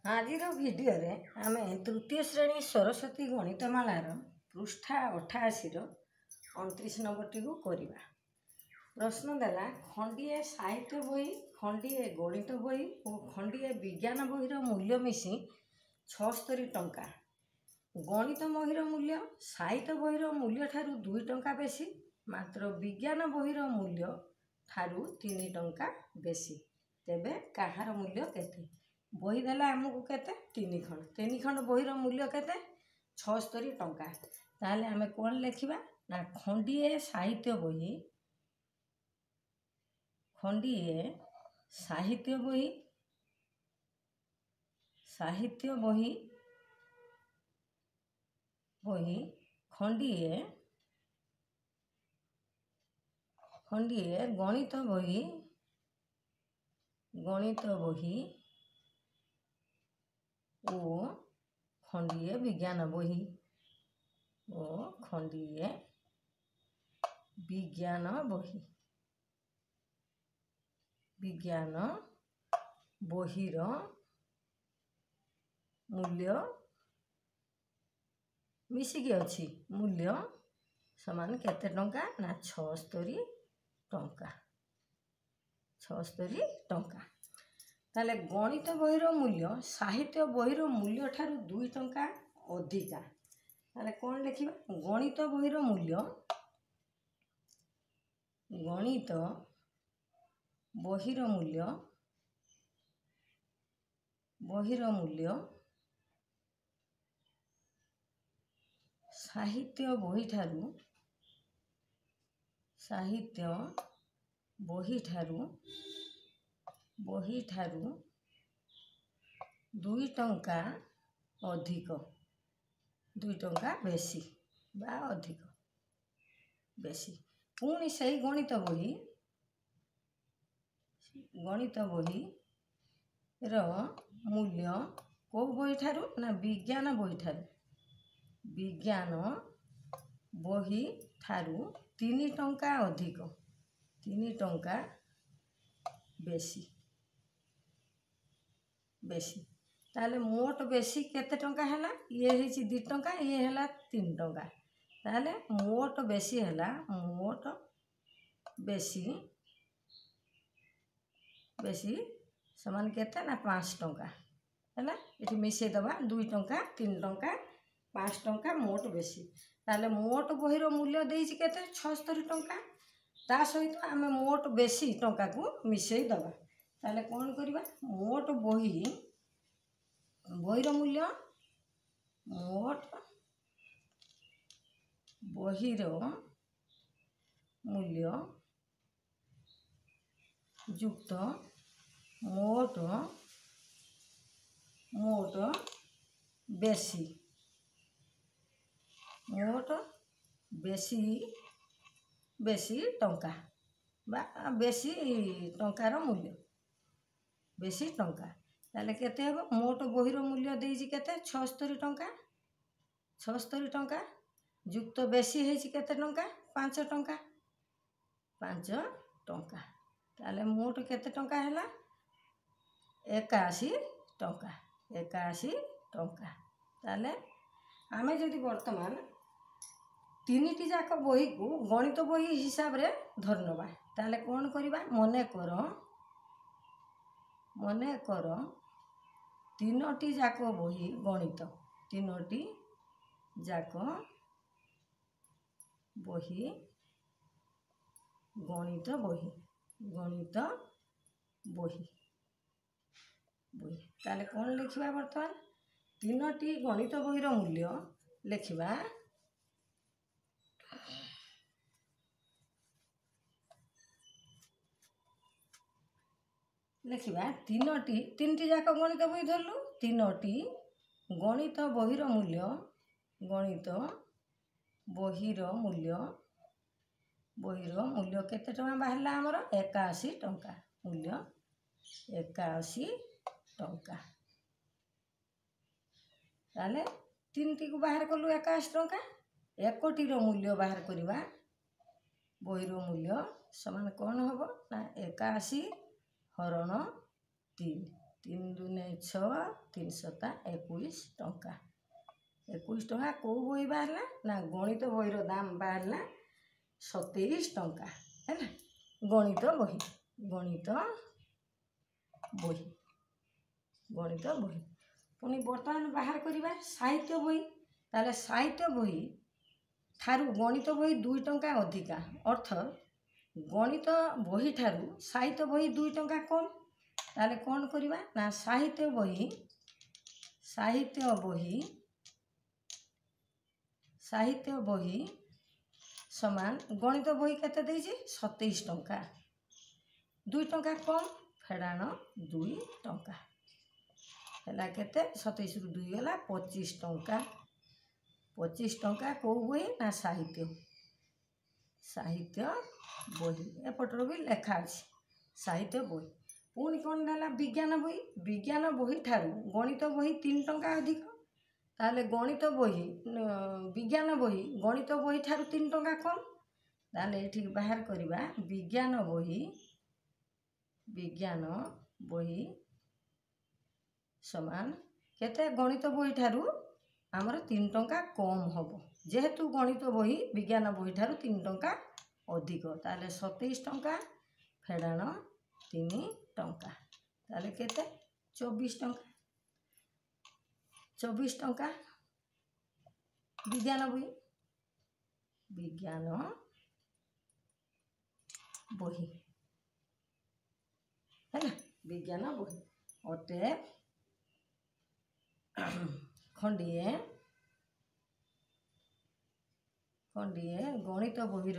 आज भिडियो आम तृतीय श्रेणी सरस्वती गणितमालार पृष्ठा 88 29 नंबर को करवा। प्रश्न देला खंडिए साहित्य बही, खंडिए गणित बही और खंडिए विज्ञान बहीर मूल्य मिसी 76 टंका। गणित बहीर मूल्य साहित्य बहीर मूल्य ठारू 2 टंका बेसी, मात्र विज्ञान बहीर मूल्य ठारू 3 टंका बेसी। तेबे कहार मूल्य केते? बही देला आमको केते 3 खंड बहीर मूल्य केते 76 टंका। ताहले आमे कोन लिखिबा ना खंडिए साहित्य बही, खंडिए साहित्य बही, साहित्य बही बही खंडिए खंडिए गणित बही, गणित बही ओ खंडिए विज्ञान बही ओ खंडिए विज्ञान बही, विज्ञान बहीर मूल्य मिसिकी अच्छी मूल्य समान केते टंका ना 76 टंका, 76 टंका। ताले गणित बहीर मूल्य साहित्य बहीर मूल्य ठारू 2 टंका अधिका। ताले कौन लिखिबा? गणित बहीर मूल्य, गणित बहीर मूल्य, बहीर मूल्य साहित्य बही ठारू, साहित्य बही ठारू 2 टंका अधिक, 2 टंका बेसी बा अधिक बेसी। पुणी से गणित बही, गणित बही रो मूल्य को बही ठारू ना विज्ञान बही ठारू, विज्ञान बही ठारू 3 टंका अधिक, 3 टंका बेसी बेसी। ताले मोट बेसी केते टंका हैला? ये हेची 2 टंका, ये हैला 3 टंका। ताले मोट बेसी हैला, मोट बेसी बेसी समान केते ना 5 टंका हैला। एठी मिसे दबा 2 टंका 3 टंका 5 टंका मोट बेसी। ताले मोट बहीर मूल्य देइछि केते 76 टंका। ता सहित आमे मोट बेसी टंका को मिसे दबा। ताले कौन करिबा? मोट बही बहीर मूल्य, मोट बहीर मूल्य युक्त मोट मोट बेसी, मोट बेसी बेसी टंका बा बेसी टंकार मूल्य, बेसी टंका। ताले केते हेबो? मोट बहीर मूल्य देइछि केते 76 टंका, 76 टंका युक्त बेसी हेछि केते टंका 5 टंका, 5 टंका। ताले मोट केते टंका हैला? 81 टंका, 81 टंका। ताले आमे जदि वर्तमान 3टी जाक बही को गणित बही हिसाब रे धरनबा। ताले कौन करिबा? मने कर 3टी जाक बही गणित, 3टी जाक बही गणित बही, गणित बही बही। ताले कौन लिखिबा? वर्तमान 3टी गणित बहीर मूल्य लिखिबा, लिखिबा 3टी जाक गणित बही धरलु, 3टी गणित बहीर मूल्य, गणित बहीर मूल्य, बहीर मूल्य केते टंका बाहरला हमर? 81 टंका, मूल्य 81 टंका। ताले 3टी को बाहर कलु 81 टंका, 1टी रो मूल्य बाहर करिबा, बहीर मूल्य समान कौन होबो ना 81 हरण 3, 3 दूने 6 3 सता 21 टंका। 21 टंका कौ बही बाहरला ना गणित बहीर दाम बाहरला 27 टंका है ना। गणित बही पुणी बर्तमान बाहर करवा साहित्य बही। ताले साहित्य बही ठारू गणित बही 2 टंका अधिका अर्थ गणित बही ठारू साहित्य बही 2 टंका कम। ताले कौन करवा ना साहित्य बही समान गणित बही केते देछि 27 टंका 2 टंका कम फेड़ाण 2 टंका है केते 27 रु 2 गला 25 टंका। 25 टंका कौ बही ना साहित्य बही एपटर भी लेखा अच्छे साहित्य बही। पुणी कौन देला विज्ञान बही ठारू गणित बही 3 टंका अधिक। ताले गणित बही विज्ञान बही गणित बही ठारू 3 टंका कम। ताले एठी बाहर करवा विज्ञान बही समान केते गणित बही ठारू आमर 3 टंका कम हम जेहेतु गणित बही विज्ञान बही ठारू 3 टंका अधिक। ताले 27 टंका फेड़ाण 3 टंका ताले केते 24 टंका विज्ञान बही है ना। विज्ञान बही अटे खंडिए गणित बहीर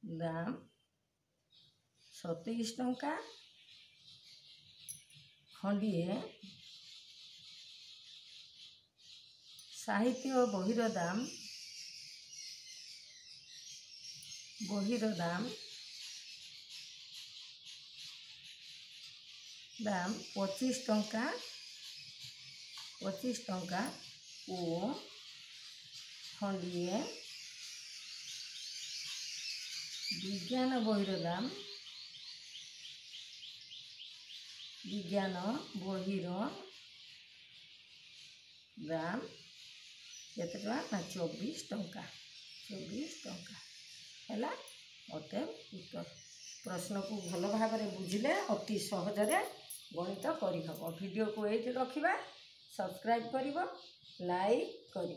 दाम 27 टंका खंडिए साहित्य बहीर दाम 25 टंका ओ खंडिए विज्ञान बहीर दाम केते टका ना 24 टंका है अटे उत्तर। प्रश्न को भल भाव में बुझिले अति सहजरे गणित करहब। वीडियो को ये रखा सब्सक्राइब कर लाइक कर।